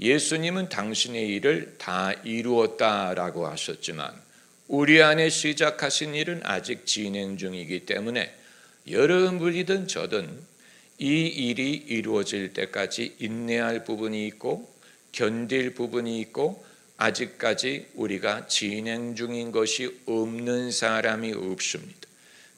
예수님은 당신의 일을 다 이루었다라고 하셨지만 우리 안에 시작하신 일은 아직 진행 중이기 때문에 여러분이든 저든 이 일이 이루어질 때까지 인내할 부분이 있고 견딜 부분이 있고 아직까지 우리가 진행 중인 것이 없는 사람이 없습니다.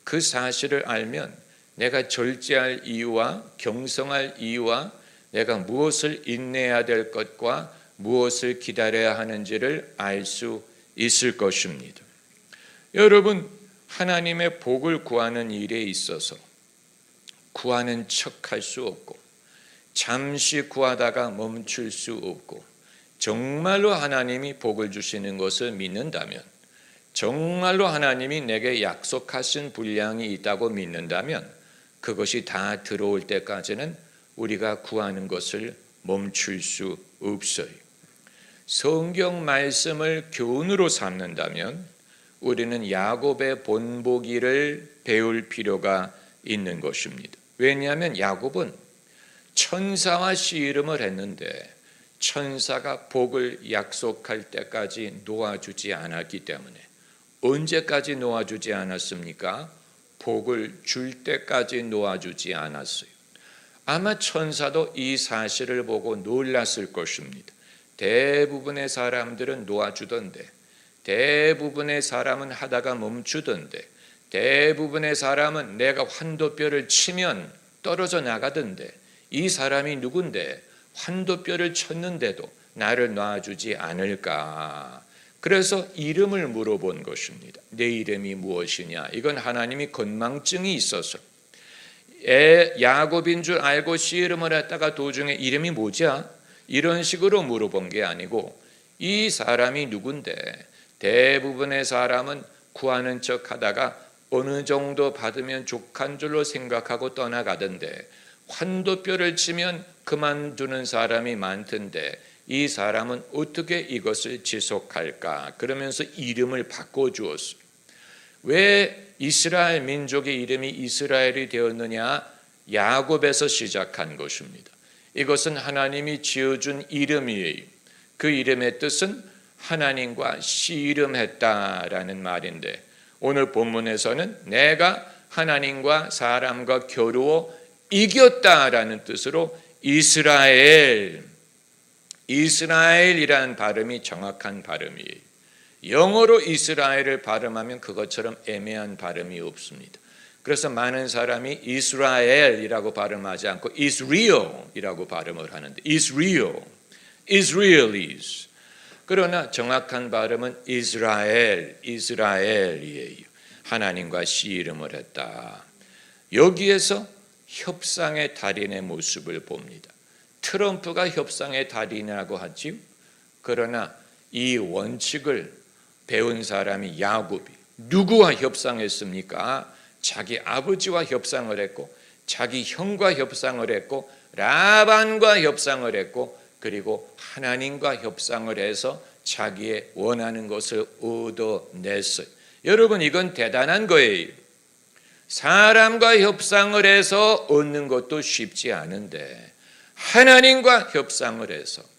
그 사실을 알면 내가 절제할 이유와 경성할 이유와 내가 무엇을 인내해야 될 것과 무엇을 기다려야 하는지를 알 수 있을 것입니다. 여러분, 하나님의 복을 구하는 일에 있어서 구하는 척할 수 없고 잠시 구하다가 멈출 수 없고 정말로 하나님이 복을 주시는 것을 믿는다면, 정말로 하나님이 내게 약속하신 분량이 있다고 믿는다면 그것이 다 들어올 때까지는 우리가 구하는 것을 멈출 수 없어요. 성경 말씀을 교훈으로 삼는다면 우리는 야곱의 본보기를 배울 필요가 있는 것입니다. 왜냐하면 야곱은 천사와 씨름을 했는데 천사가 복을 약속할 때까지 놓아주지 않았기 때문에, 언제까지 놓아주지 않았습니까? 복을 줄 때까지 놓아주지 않았어요. 아마 천사도 이 사실을 보고 놀랐을 것입니다. 대부분의 사람들은 놓아주던데, 대부분의 사람은 하다가 멈추던데, 대부분의 사람은 내가 환도뼈를 치면 떨어져 나가던데, 이 사람이 누군데 환도뼈를 쳤는데도 나를 놔주지 않을까? 그래서 이름을 물어본 것입니다. 내 이름이 무엇이냐? 이건 하나님이 건망증이 있어서 야곱인 줄 알고 씨름을 했다가 도중에 이름이 뭐냐? 이런 식으로 물어본 게 아니고 이 사람이 누군데, 대부분의 사람은 구하는 척 하다가 어느 정도 받으면 족한 줄로 생각하고 떠나가던데 환도뼈를 치면 그만두는 사람이 많던데 이 사람은 어떻게 이것을 지속할까? 그러면서 이름을 바꿔주었어요. 왜 이스라엘 민족의 이름이 이스라엘이 되었느냐? 야곱에서 시작한 것입니다. 이것은 하나님이 지어준 이름이에요. 그 이름의 뜻은 하나님과 씨름했다라는 말인데 오늘 본문에서는 내가 하나님과 사람과 겨루어 이겼다라는 뜻으로 이스라엘이라는 발음이 정확한 발음이에요. 영어로 이스라엘을 발음하면 그것처럼 애매한 발음이 없습니다. 그래서 많은 사람이 이스라엘이라고 발음하지 않고 Israel이라고 발음을 하는데 Israelis. 그러나 정확한 발음은 이스라엘이에요. 하나님과 씨름을 했다. 여기에서 협상의 달인의 모습을 봅니다. 트럼프가 협상의 달인이라고 하지요. 그러나 이 원칙을 배운 사람이 야곱이 누구와 협상했습니까? 자기 아버지와 협상을 했고 자기 형과 협상을 했고 라반과 협상을 했고 그리고 하나님과 협상을 해서 자기의 원하는 것을 얻어냈어요. 여러분, 이건 대단한 거예요. 사람과 협상을 해서 얻는 것도 쉽지 않은데 하나님과 협상을 해서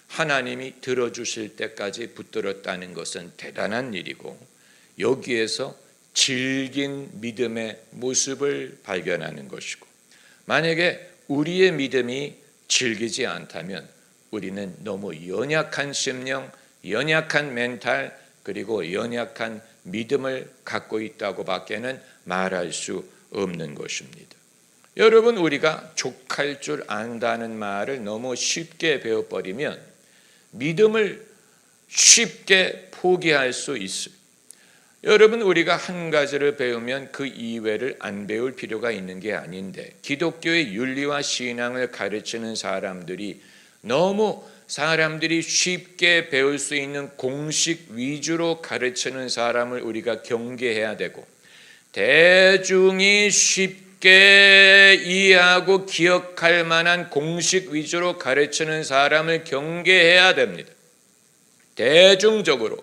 하나님이 들어주실 때까지 붙들었다는 것은 대단한 일이고 여기에서 질긴 믿음의 모습을 발견하는 것이고 만약에 우리의 믿음이 질기지 않다면 우리는 너무 연약한 심령, 연약한 멘탈 그리고 연약한 믿음을 갖고 있다고 밖에는 말할 수 없는 것입니다. 여러분, 우리가 족할 줄 안다는 말을 너무 쉽게 배워버리면 믿음을 쉽게 포기할 수 있어요. 여러분, 우리가 한 가지를 배우면 그 이외를 안 배울 필요가 있는 게 아닌데 기독교의 윤리와 신앙을 가르치는 사람들이 너무 사람들이 쉽게 배울 수 있는 공식 위주로 가르치는 사람을 우리가 경계해야 되고 대중이 쉽게 이해하고 기억할 만한 공식 위주로 가르치는 사람을 경계해야 됩니다. 대중적으로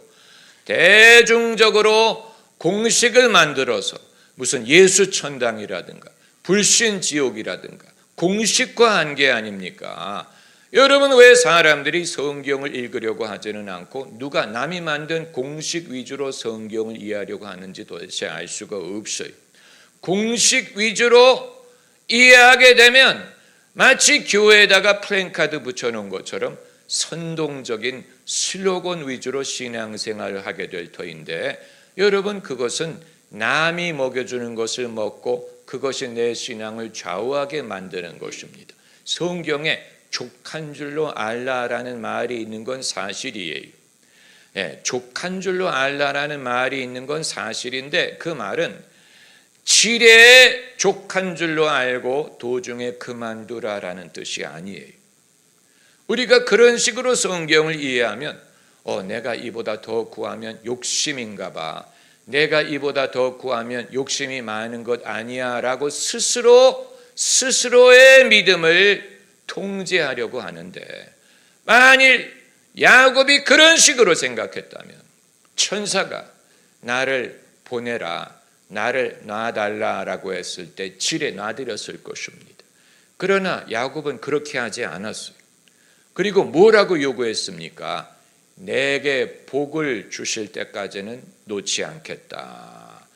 공식을 만들어서 무슨 예수천당이라든가 불신지옥이라든가 공식화한 게 아닙니까? 여러분, 왜 사람들이 성경을 읽으려고 하지는 않고 누가 남이 만든 공식 위주로 성경을 이해하려고 하는지 도대체 알 수가 없어요. 공식 위주로 이해하게 되면 마치 교회에다가 플랜카드 붙여놓은 것처럼 선동적인 슬로건 위주로 신앙생활을 하게 될 터인데, 여러분, 그것은 남이 먹여주는 것을 먹고 그것이 내 신앙을 좌우하게 만드는 것입니다. 성경에 족한 줄로 알라라는 말이 있는 건 사실이에요. 족한 줄로 알라라는 말이 있는 건 사실인데, 그 말은 지레에 족한 줄로 알고 도중에 그만두라라는 뜻이 아니에요. 우리가 그런 식으로 성경을 이해하면 내가 이보다 더 구하면 욕심인가 봐, 내가 이보다 더 구하면 욕심이 많은 것 아니야 라고 스스로의 믿음을 통제하려고 하는데, 만일 야곱이 그런 식으로 생각했다면 천사가 나를 보내라, 나를 놔달라라고 했을 때 지레 놔드렸을 것입니다. 그러나 야곱은 그렇게 하지 않았어요. 그리고 뭐라고 요구했습니까? 내게 복을 주실 때까지는 놓지 않겠다.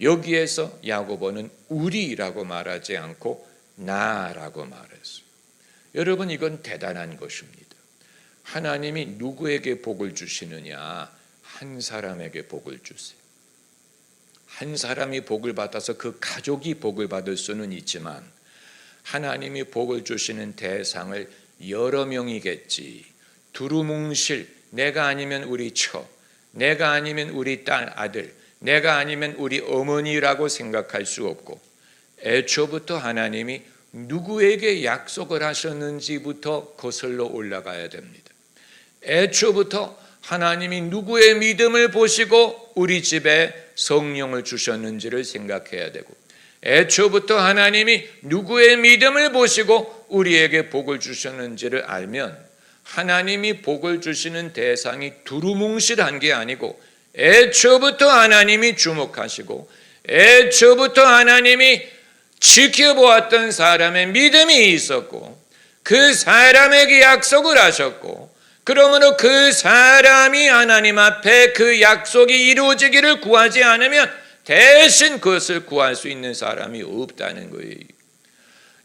여기에서 야고보는 우리라고 말하지 않고 나라고 말했어요. 여러분, 이건 대단한 것입니다. 하나님이 누구에게 복을 주시느냐? 한 사람에게 복을 주세요. 한 사람이 복을 받아서 그 가족이 복을 받을 수는 있지만, 하나님이 복을 주시는 대상을 여러 명이겠지, 두루뭉실, 내가 아니면 우리 처, 내가 아니면 우리 딸, 아들, 내가 아니면 우리 어머니라고 생각할 수 없고, 애초부터 하나님이 누구에게 약속을 하셨는지부터 거슬러 올라가야 됩니다. 애초부터 하나님이 누구의 믿음을 보시고 우리 집에 성령을 주셨는지를 생각해야 되고, 애초부터 하나님이 누구의 믿음을 보시고 우리에게 복을 주셨는지를 알면, 하나님이 복을 주시는 대상이 두루뭉실한 게 아니고 애초부터 하나님이 주목하시고 애초부터 하나님이 지켜보았던 사람의 믿음이 있었고 그 사람에게 약속을 하셨고, 그러므로 그 사람이 하나님 앞에 그 약속이 이루어지기를 구하지 않으면 대신 그것을 구할 수 있는 사람이 없다는 거예요.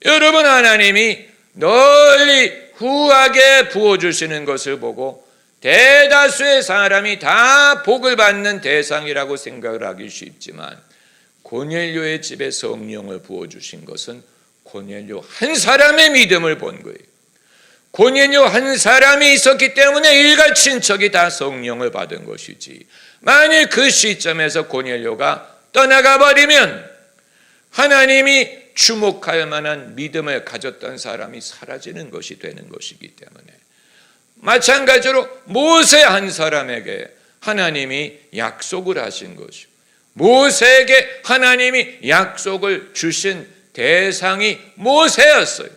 여러분, 하나님이 널리 후하게 부어주시는 것을 보고 대다수의 사람이 다 복을 받는 대상이라고 생각을 하기 쉽지만, 고넬료의 집에 성령을 부어주신 것은 고넬료 한 사람의 믿음을 본 거예요. 고넬료 한 사람이 있었기 때문에 일가 친척이 다 성령을 받은 것이지, 만일 그 시점에서 고넬료가 떠나가 버리면 하나님이 주목할 만한 믿음을 가졌던 사람이 사라지는 것이 되는 것이기 때문에, 마찬가지로 모세 한 사람에게 하나님이 약속을 하신 것이고, 모세에게 하나님이 약속을 주신 대상이 모세였어요.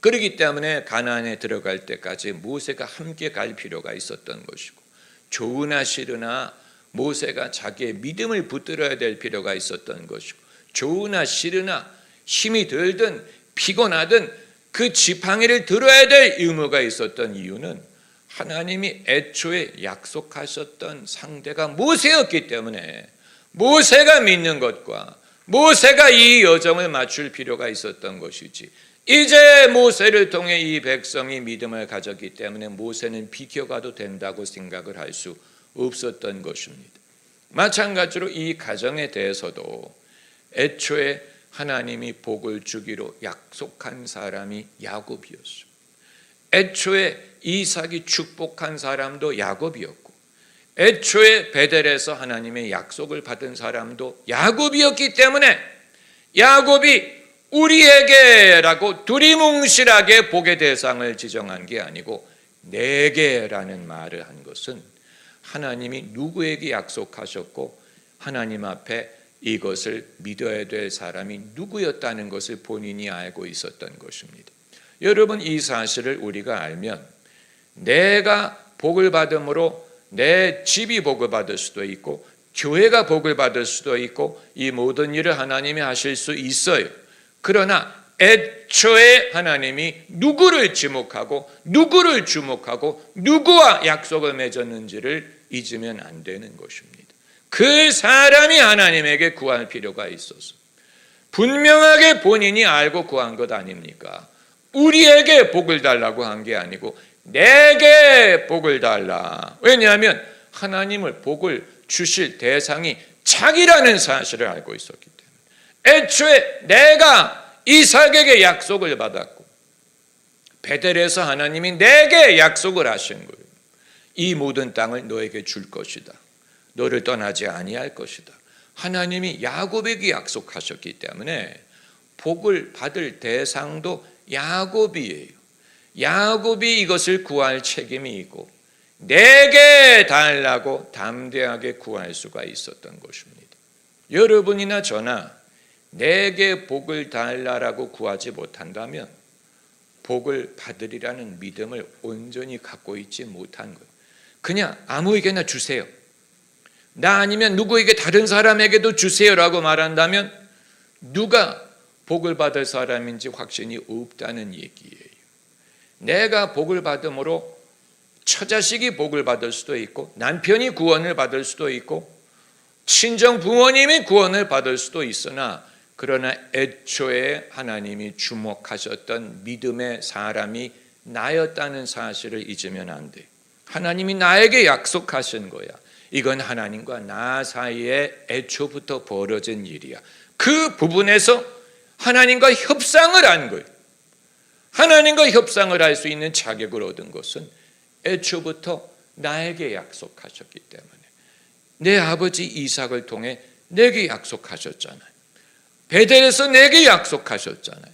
그렇기 때문에 가나안에 들어갈 때까지 모세가 함께 갈 필요가 있었던 것이고, 좋으나 싫으나 모세가 자기의 믿음을 붙들어야 될 필요가 있었던 것이고, 좋으나 싫으나 힘이 들든 피곤하든 그 지팡이를 들어야 될 의무가 있었던 이유는 하나님이 애초에 약속하셨던 상대가 모세였기 때문에, 모세가 믿는 것과 모세가 이 여정을 맞출 필요가 있었던 것이지, 이제 모세를 통해 이 백성이 믿음을 가졌기 때문에 모세는 비켜가도 된다고 생각을 할 수 없었던 것입니다. 마찬가지로 이 가정에 대해서도 애초에 하나님이 복을 주기로 약속한 사람이 야곱이었어요. 애초에 이삭이 축복한 사람도 야곱이었고, 애초에 베델에서 하나님의 약속을 받은 사람도 야곱이었기 때문에 야곱이 우리에게라고 두리뭉실하게 복의 대상을 지정한 게 아니고 내게라는 말을 한 것은 하나님이 누구에게 약속하셨고 하나님 앞에 이것을 믿어야 될 사람이 누구였다는 것을 본인이 알고 있었던 것입니다. 여러분, 이 사실을 우리가 알면 내가 복을 받음으로 내 집이 복을 받을 수도 있고 교회가 복을 받을 수도 있고 이 모든 일을 하나님이 하실 수 있어요. 그러나 애초에 하나님이 누구를 지목하고 누구를 주목하고 누구와 약속을 맺었는지를 잊으면 안 되는 것입니다. 그 사람이 하나님에게 구할 필요가 있어서 분명하게 본인이 알고 구한 것 아닙니까? 우리에게 복을 달라고 한 게 아니고 내게 복을 달라. 왜냐하면 하나님을 복을 주실 대상이 자기라는 사실을 알고 있었기 때문에. 애초에 내가 이삭에게 약속을 받았고 베델에서 하나님이 내게 약속을 하신 거예요. 이 모든 땅을 너에게 줄 것이다. 너를 떠나지 아니할 것이다. 하나님이 야곱에게 약속하셨기 때문에 복을 받을 대상도 야곱이에요. 야곱이 이것을 구할 책임이 있고 내게 달라고 담대하게 구할 수가 있었던 것입니다. 여러분이나 저나 내게 복을 달라고 구하지 못한다면 복을 받으리라는 믿음을 온전히 갖고 있지 못한 거예요. 그냥 아무에게나 주세요. 나 아니면 누구에게 다른 사람에게도 주세요라고 말한다면 누가 복을 받을 사람인지 확신이 없다는 얘기예요. 내가 복을 받음으로 처자식이 복을 받을 수도 있고 남편이 구원을 받을 수도 있고 친정 부모님이 구원을 받을 수도 있으나 그러나 애초에 하나님이 주목하셨던 믿음의 사람이 나였다는 사실을 잊으면 안 돼. 하나님이 나에게 약속하신 거야. 이건 하나님과 나 사이에 애초부터 벌어진 일이야. 그 부분에서 하나님과 협상을 한 거예요. 하나님과 협상을 할 수 있는 자격을 얻은 것은 애초부터 나에게 약속하셨기 때문에 내 아버지 이삭을 통해 내게 약속하셨잖아요. 베델에서 내게 약속하셨잖아요.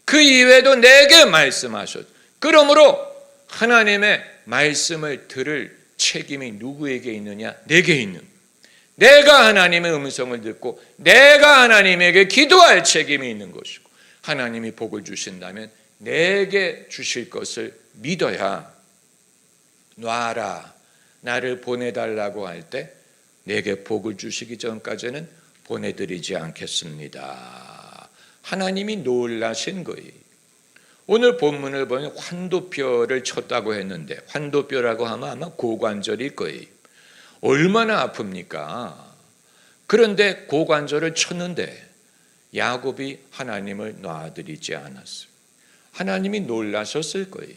그 이외에도 내게 말씀하셨죠. 그러므로 하나님의 말씀을 들을 책임이 누구에게 있느냐? 내게 있는. 내가 하나님의 음성을 듣고 내가 하나님에게 기도할 책임이 있는 것이고 하나님이 복을 주신다면 내게 주실 것을 믿어야 놔라. 나를 보내달라고 할 때 내게 복을 주시기 전까지는 보내드리지 않겠습니다. 하나님이 놀라신 거예요. 오늘 본문을 보면 환도뼈를 쳤다고 했는데 환도뼈라고 하면 아마 고관절일 거예요. 얼마나 아픕니까? 그런데 고관절을 쳤는데 야곱이 하나님을 놔드리지 않았어요. 하나님이 놀라셨을 거예요.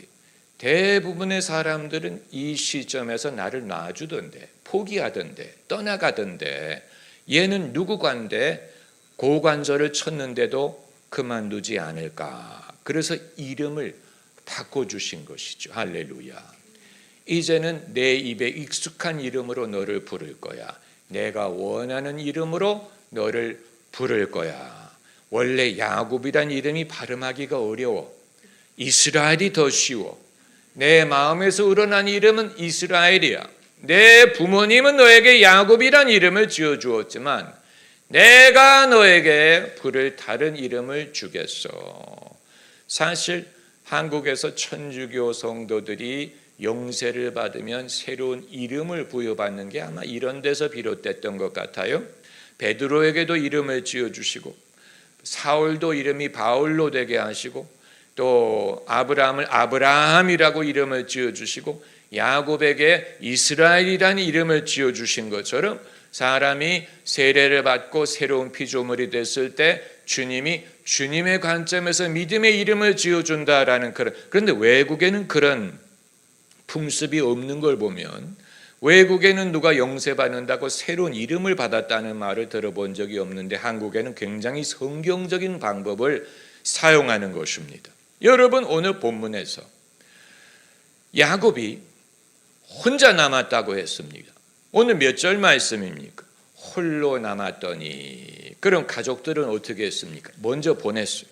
대부분의 사람들은 이 시점에서 나를 놔주던데 포기하던데 떠나가던데 얘는 누구간데 고관절을 쳤는데도 그만두지 않을까. 그래서 이름을 바꿔주신 것이죠. 할렐루야. 이제는 내 입에 익숙한 이름으로 너를 부를 거야. 내가 원하는 이름으로 너를 부를 거야. 원래 야곱이란 이름이 발음하기가 어려워. 이스라엘이 더 쉬워. 내 마음에서 우러난 이름은 이스라엘이야. 내 부모님은 너에게 야곱이란 이름을 지어주었지만 내가 너에게 부를 다른 이름을 주겠어. 사실 한국에서 천주교 성도들이 영세를 받으면 새로운 이름을 부여받는 게 아마 이런 데서 비롯됐던 것 같아요. 베드로에게도 이름을 지어주시고 사울도 이름이 바울로 되게 하시고 또 아브라함을 아브라함이라고 이름을 지어주시고 야곱에게 이스라엘이라는 이름을 지어주신 것처럼 사람이 세례를 받고 새로운 피조물이 됐을 때 주님이 주님의 관점에서 믿음의 이름을 지어준다라는 그런데 외국에는 그런 풍습이 없는 걸 보면 외국에는 누가 영세받는다고 새로운 이름을 받았다는 말을 들어본 적이 없는데 한국에는 굉장히 성경적인 방법을 사용하는 것입니다. 여러분 오늘 본문에서 야곱이 혼자 남았다고 했습니다. 오늘 몇 절 말씀입니까? 홀로 남았더니. 그럼 가족들은 어떻게 했습니까? 먼저 보냈어요.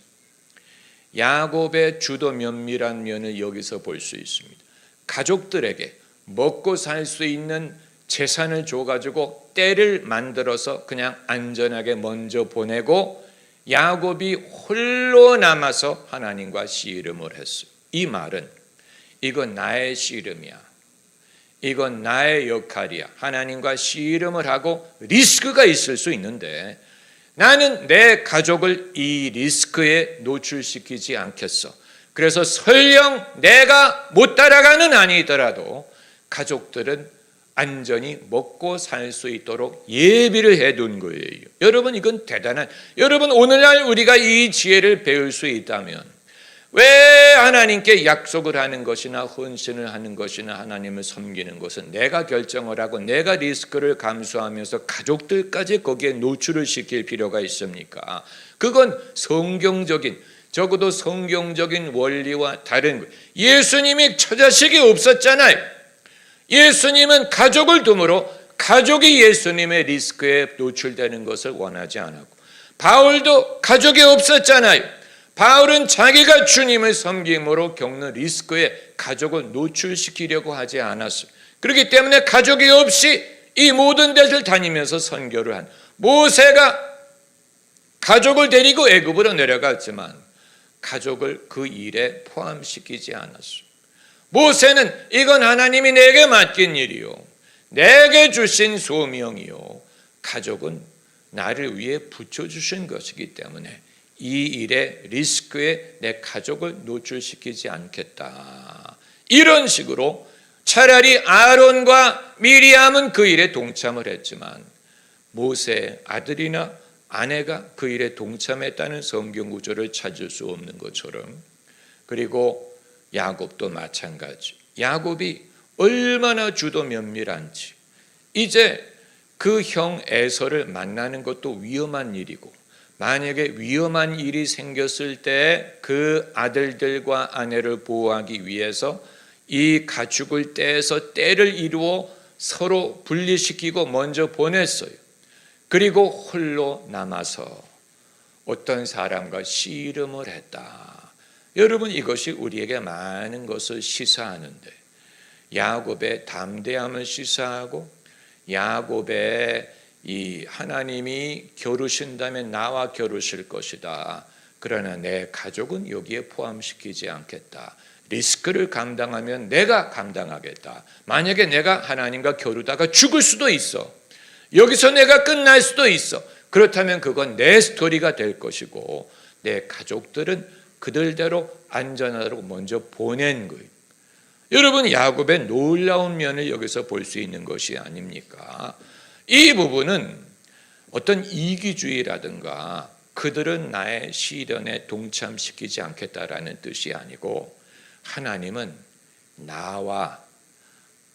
야곱의 주도 면밀한 면을 여기서 볼 수 있습니다. 가족들에게 먹고 살 수 있는 재산을 줘가지고 떼를 만들어서 그냥 안전하게 먼저 보내고 야곱이 홀로 남아서 하나님과 씨름을 했어요. 이 말은 이건 나의 씨름이야. 이건 나의 역할이야. 하나님과 씨름을 하고 리스크가 있을 수 있는데 나는 내 가족을 이 리스크에 노출시키지 않겠어. 그래서 설령 내가 못 따라가는 아니더라도 가족들은 안전히 먹고 살 수 있도록 예비를 해둔 거예요. 여러분, 이건 대단한, 여러분, 오늘날 우리가 이 지혜를 배울 수 있다면 왜 하나님께 약속을 하는 것이나 헌신을 하는 것이나 하나님을 섬기는 것은 내가 결정을 하고 내가 리스크를 감수하면서 가족들까지 거기에 노출을 시킬 필요가 있습니까? 그건 성경적인, 적어도 성경적인 원리와 다른 거예요. 예수님이 처자식이 없었잖아요. 예수님은 가족을 둠으로 가족이 예수님의 리스크에 노출되는 것을 원하지 않았고, 바울도 가족이 없었잖아요. 바울은 자기가 주님을 섬김으로 겪는 리스크에 가족을 노출시키려고 하지 않았어요. 그렇기 때문에 가족이 없이 이 모든 데를 다니면서 선교를 한 모세가 가족을 데리고 애굽으로 내려갔지만 가족을 그 일에 포함시키지 않았어요. 모세는 이건 하나님이 내게 맡긴 일이요, 내게 주신 소명이요, 가족은 나를 위해 붙여주신 것이기 때문에 이 일의 리스크에 내 가족을 노출시키지 않겠다. 이런 식으로 차라리 아론과 미리암은 그 일에 동참을 했지만 모세의 아들이나 아내가 그 일에 동참했다는 성경 구절을 찾을 수 없는 것처럼, 그리고 야곱도 마찬가지. 야곱이 얼마나 주도 면밀한지, 이제 그 형 에서를 만나는 것도 위험한 일이고, 만약에 위험한 일이 생겼을 때 그 아들들과 아내를 보호하기 위해서 이 가축을 떼서 떼를 이루어 서로 분리시키고 먼저 보냈어요. 그리고 홀로 남아서 어떤 사람과 씨름을 했다. 여러분, 이것이 우리에게 많은 것을 시사하는데, 야곱의 담대함을 시사하고, 야곱의 이 하나님이 겨루신다면 나와 겨루실 것이다. 그러나 내 가족은 여기에 포함시키지 않겠다. 리스크를 감당하면 내가 감당하겠다. 만약에 내가 하나님과 겨루다가 죽을 수도 있어. 여기서 내가 끝날 수도 있어. 그렇다면 그건 내 스토리가 될 것이고, 내 가족들은 그들대로 안전하도록 먼저 보낸 거예요. 여러분, 야곱의 놀라운 면을 여기서 볼 수 있는 것이 아닙니까? 이 부분은 어떤 이기주의라든가 그들은 나의 시련에 동참시키지 않겠다라는 뜻이 아니고, 하나님은 나와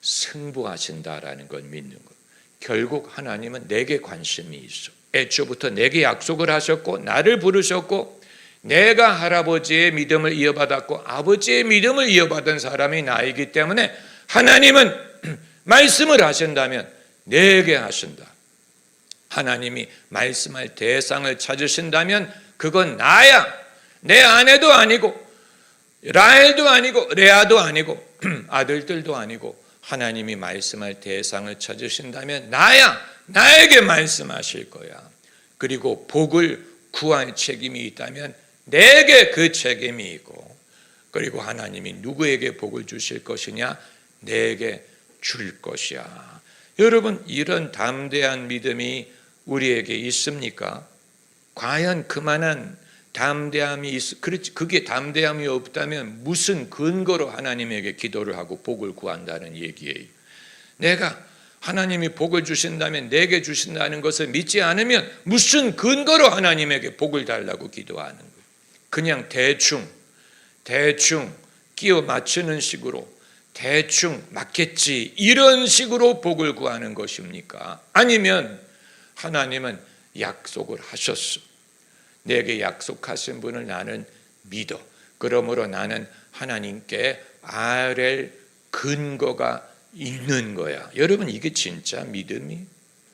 승부하신다라는 걸 믿는 거예요. 결국 하나님은 내게 관심이 있어. 애초부터 내게 약속을 하셨고 나를 부르셨고, 내가 할아버지의 믿음을 이어받았고 아버지의 믿음을 이어받은 사람이 나이기 때문에 하나님은 말씀을 하신다면 내게 하신다. 하나님이 말씀할 대상을 찾으신다면 그건 나야. 내 아내도 아니고 라헬도 아니고 레아도 아니고 아들들도 아니고, 하나님이 말씀할 대상을 찾으신다면 나야. 나에게 말씀하실 거야. 그리고 복을 구할 책임이 있다면 내게 그 책임이 있고, 그리고 하나님이 누구에게 복을 주실 것이냐? 내게 줄 것이야. 여러분, 이런 담대한 믿음이 우리에게 있습니까? 과연 그만한 담대함이 그게 담대함이 없다면 무슨 근거로 하나님에게 기도를 하고 복을 구한다는 얘기예요. 내가 하나님이 복을 주신다면 내게 주신다는 것을 믿지 않으면 무슨 근거로 하나님에게 복을 달라고 기도하는 거예요. 그냥 대충 끼워 맞추는 식으로 대충 맞겠지 이런 식으로 복을 구하는 것입니까? 아니면 하나님은 약속을 하셨어. 내게 약속하신 분을 나는 믿어. 그러므로 나는 하나님께 아뢰 근거가 있는 거야. 여러분, 이게 진짜 믿음이?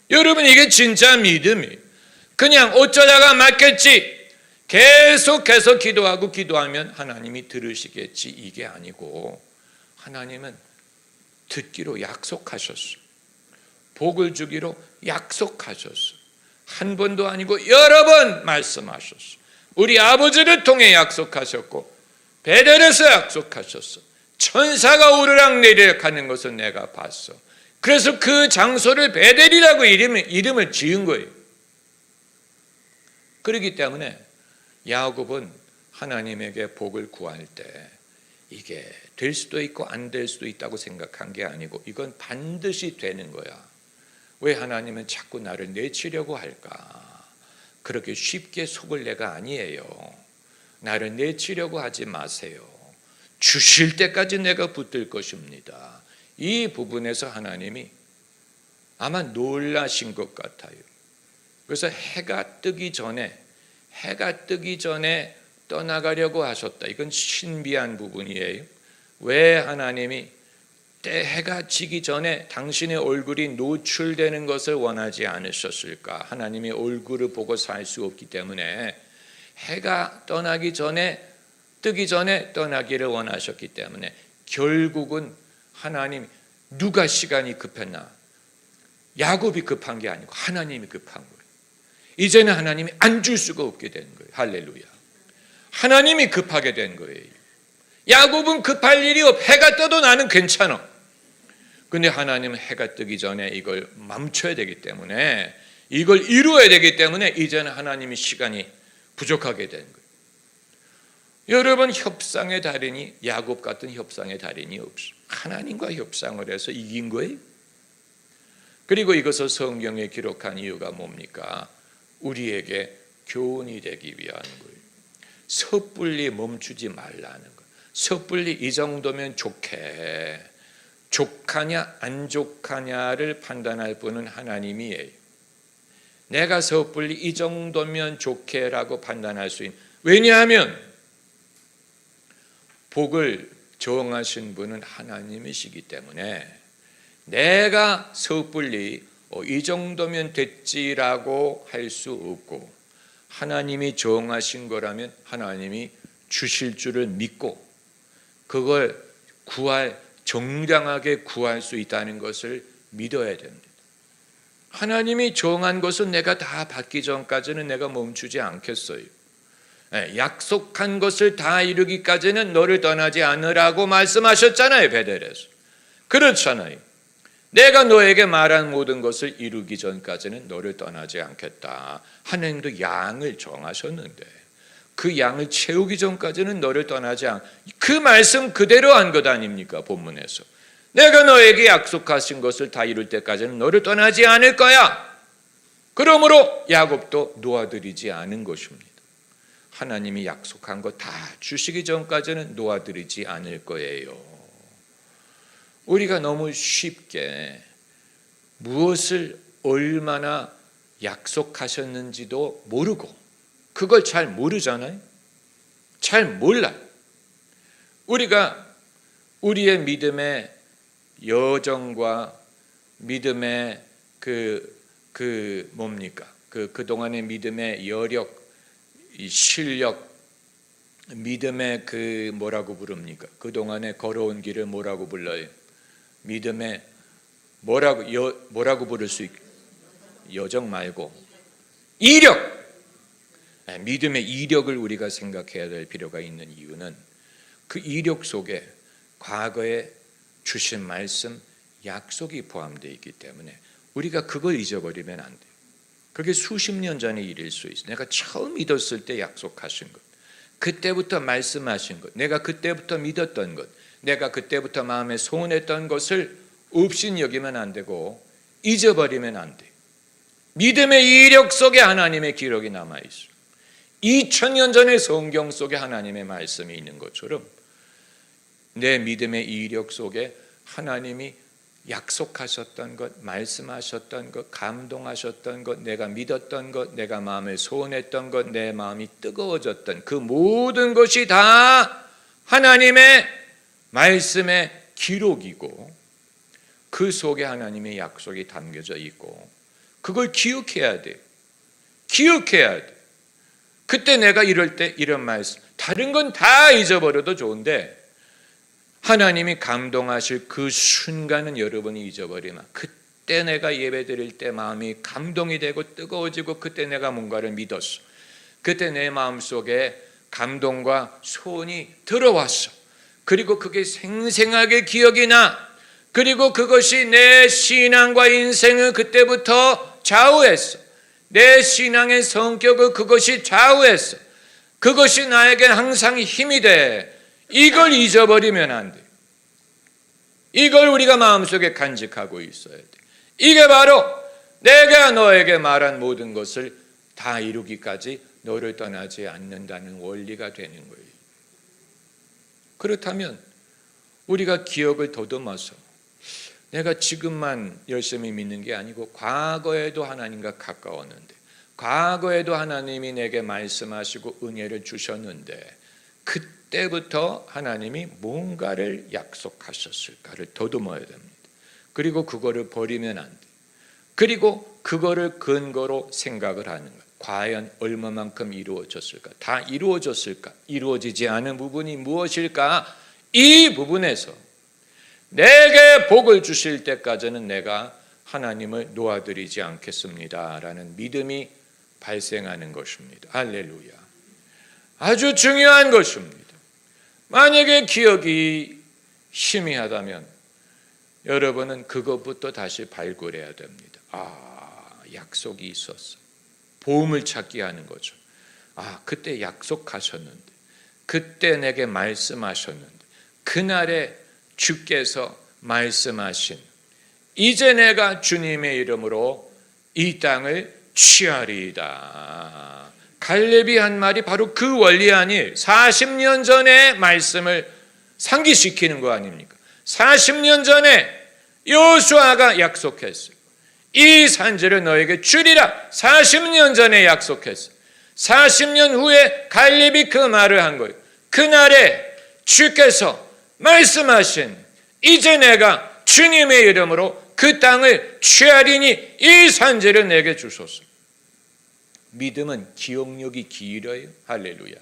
여러분, 이게 진짜 믿음이? 그냥 어쩌다가 맞겠지, 계속해서 기도하면 하나님이 들으시겠지, 이게 아니고 하나님은 듣기로 약속하셨어. 복을 주기로 약속하셨어. 한 번도 아니고 여러 번 말씀하셨어. 우리 아버지를 통해 약속하셨고 베델에서 약속하셨어. 천사가 오르락 내리락 하는 것을 내가 봤어. 그래서 그 장소를 베델이라고 이름을 지은 거예요. 그렇기 때문에 야곱은 하나님에게 복을 구할 때 이게 될 수도 있고 안 될 수도 있다고 생각한 게 아니고 이건 반드시 되는 거야. 왜 하나님은 자꾸 나를 내치려고 할까? 그렇게 쉽게 속을 내가 아니에요. 나를 내치려고 하지 마세요. 주실 때까지 내가 붙들 것입니다. 이 부분에서 하나님이 아마 놀라신 것 같아요. 그래서 해가 뜨기 전에 떠나가려고 하셨다. 이건 신비한 부분이에요. 왜 하나님이 해가 지기 전에 당신의 얼굴이 노출되는 것을 원하지 않으셨을까? 하나님의 얼굴을 보고 살 수 없기 때문에 해가 뜨기 전에 떠나기를 원하셨기 때문에 결국은 하나님, 누가 시간이 급했나? 야곱이 급한 게 아니고 하나님이 급한 거예요. 이제는 하나님이 안 줄 수가 없게 된 거예요. 할렐루야. 하나님이 급하게 된 거예요. 야곱은 급할 일이 없어. 해가 떠도 나는 괜찮아. 근데 하나님은 해가 뜨기 전에 이걸 멈춰야 되기 때문에, 이걸 이루어야 되기 때문에 이제는 하나님이 시간이 부족하게 된 거예요. 여러분, 협상의 달인이, 야곱 같은 협상의 달인이 없어. 하나님과 협상을 해서 이긴 거예요. 그리고 이것을 성경에 기록한 이유가 뭡니까? 우리에게 교훈이 되기 위한 거예요. 섣불리 멈추지 말라는 거예요. 섣불리 이 정도면 좋하냐 안 좋하냐를 판단할 분은 하나님이에요. 내가 섣불리 이 정도면 좋게라고 판단할 수 있는, 왜냐하면 복을 정하신 분은 하나님이시기 때문에 내가 섣불리 이 정도면 됐지라고 할 수 없고, 하나님이 정하신 거라면 하나님이 주실 줄을 믿고 그걸 정당하게 구할 수 있다는 것을 믿어야 됩니다. 하나님이 정한 것은 내가 다 받기 전까지는 내가 멈추지 않겠어요. 약속한 것을 다 이루기까지는 너를 떠나지 않으라고 말씀하셨잖아요. 베델에서. 그렇잖아요. 내가 너에게 말한 모든 것을 이루기 전까지는 너를 떠나지 않겠다. 하나님도 양을 정하셨는데 그 양을 채우기 전까지는 너를 떠나지 그 말씀 그대로 한 것 아닙니까? 본문에서 내가 너에게 약속하신 것을 다 이룰 때까지는 너를 떠나지 않을 거야. 그러므로 야곱도 놓아드리지 않은 것입니다. 하나님이 약속한 것 다 주시기 전까지는 놓아드리지 않을 거예요. 우리가 너무 쉽게 무엇을 얼마나 약속하셨는지도 모르고, 그걸 잘 모르잖아요. 잘 몰라요. 우리가 우리의 믿음의 여정과 믿음의 그동안의 믿음의 여력, 이 실력, 믿음의 뭐라고 부릅니까? 그동안에 걸어온 길을 뭐라고 불러요? 믿음의 뭐라고 부를 수 있? 여정 말고 이력. 믿음의 이력을 우리가 생각해야 될 필요가 있는 이유는 그 이력 속에 과거에 주신 말씀, 약속이 포함되어 있기 때문에 우리가 그걸 잊어버리면 안 돼요. 그게 수십 년 전의 일일 수 있어요. 내가 처음 믿었을 때 약속하신 것, 그때부터 말씀하신 것, 내가 그때부터 믿었던 것, 내가 그때부터 마음에 소원했던 것을 없인 여기면 안 되고 잊어버리면 안 돼요. 믿음의 이력 속에 하나님의 기록이 남아있어요. 2000년 전의 성경 속에 하나님의 말씀이 있는 것처럼 내 믿음의 이력 속에 하나님이 약속하셨던 것, 말씀하셨던 것, 감동하셨던 것, 내가 믿었던 것, 내가 마음에 소원했던 것, 내 마음이 뜨거워졌던 그 모든 것이 다 하나님의 말씀의 기록이고, 그 속에 하나님의 약속이 담겨져 있고, 그걸 기억해야 돼요. 기억해야 돼. 그때 내가 이럴 때 이런 말씀, 다른 건 다 잊어버려도 좋은데 하나님이 감동하실 그 순간은 여러분이 잊어버리면, 그때 내가 예배 드릴 때 마음이 감동이 되고 뜨거워지고, 그때 내가 뭔가를 믿었어, 그때 내 마음속에 감동과 소원이 들어왔어, 그리고 그게 생생하게 기억이 나, 그리고 그것이 내 신앙과 인생을 그때부터 좌우했어. 내 신앙의 성격을 그것이 좌우했어. 그것이 나에게 항상 힘이 돼. 이걸 잊어버리면 안 돼. 이걸 우리가 마음속에 간직하고 있어야 돼. 이게 바로 내가 너에게 말한 모든 것을 다 이루기까지 너를 떠나지 않는다는 원리가 되는 거예요. 그렇다면 우리가 기억을 더듬어서 내가 지금만 열심히 믿는 게 아니고 과거에도 하나님과 가까웠는데, 과거에도 하나님이 내게 말씀하시고 은혜를 주셨는데 그때부터 하나님이 뭔가를 약속하셨을까를 더듬어야 됩니다. 그리고 그거를 버리면 안 돼. 그리고 그거를 근거로 생각을 하는 거예요. 과연 얼마만큼 이루어졌을까? 다 이루어졌을까? 이루어지지 않은 부분이 무엇일까? 이 부분에서 내게 복을 주실 때까지는 내가 하나님을 놓아드리지 않겠습니다 라는 믿음이 발생하는 것입니다. 할렐루야. 아주 중요한 것입니다. 만약에 기억이 희미하다면 여러분은 그것부터 다시 발굴해야 됩니다. 약속이 있었어. 보험을 찾기 하는 거죠. 그때 약속하셨는데, 그때 내게 말씀하셨는데, 그날에 주께서 말씀하신, 이제 내가 주님의 이름으로 이 땅을 취하리이다. 갈렙이 한 말이 바로 그 원리 아니에요. 40년 전의 말씀을 상기시키는 거 아닙니까? 40년 전에 여호수아가 약속했어요. 이 산지를 너에게 주리라. 40년 전에 약속했어요. 40년 후에 갈렙이 그 말을 한 거예요. 그날에 주께서 말씀하신, 이제 내가 주님의 이름으로 그 땅을 취하리니 이 산지를 내게 주소서. 믿음은 기억력이 길어요. 할렐루야.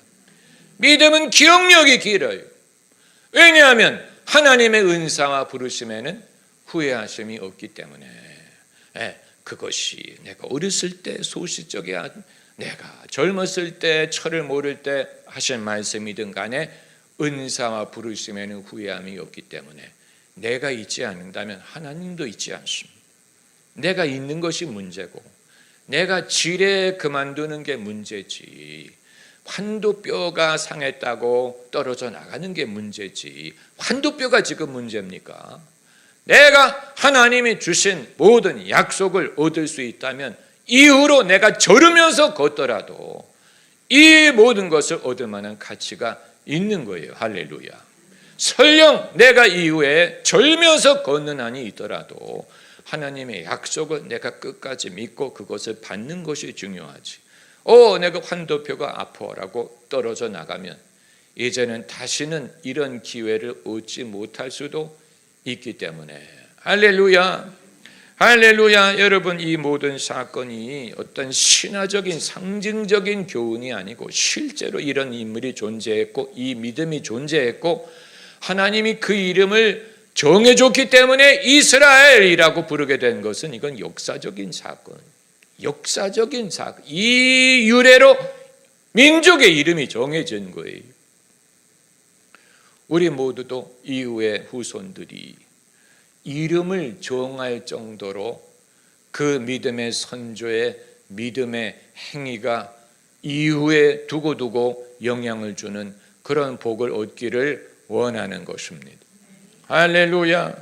믿음은 기억력이 길어요. 왜냐하면 하나님의 은사와 부르심에는 후회하심이 없기 때문에. 그것이 내가 어렸을 때 소시적에, 내가 젊었을 때 철을 모를 때 하신 말씀이든 간에 은사와 부르심에는 후회함이 없기 때문에 내가 있지 않는다면 하나님도 있지 않습니다. 내가 있는 것이 문제고 내가 지레 그만두는 게 문제지, 환도뼈가 상했다고 떨어져 나가는 게 문제지, 환도뼈가 지금 문제입니까? 내가 하나님이 주신 모든 약속을 얻을 수 있다면 이후로 내가 절으면서 걷더라도 이 모든 것을 얻을 만한 가치가 있는 거예요. 할렐루야. 설령 내가 이후에 절면서 걷는 한이 있더라도 하나님의 약속을 내가 끝까지 믿고 그것을 받는 것이 중요하지. 내가 환도표가 아파라고 떨어져 나가면 이제는 다시는 이런 기회를 얻지 못할 수도 있기 때문에. 할렐루야. 할렐루야. 여러분, 이 모든 사건이 어떤 신화적인 상징적인 교훈이 아니고 실제로 이런 인물이 존재했고 이 믿음이 존재했고 하나님이 그 이름을 정해줬기 때문에 이스라엘이라고 부르게 된 것은 이건 역사적인 사건, 역사적인 사건. 이 유래로 민족의 이름이 정해진 거예요. 우리 모두도 이후의 후손들이 이름을 정할 정도로 그 믿음의 선조의 믿음의 행위가 이후에 두고두고 영향을 주는 그런 복을 얻기를 원하는 것입니다. 할렐루야.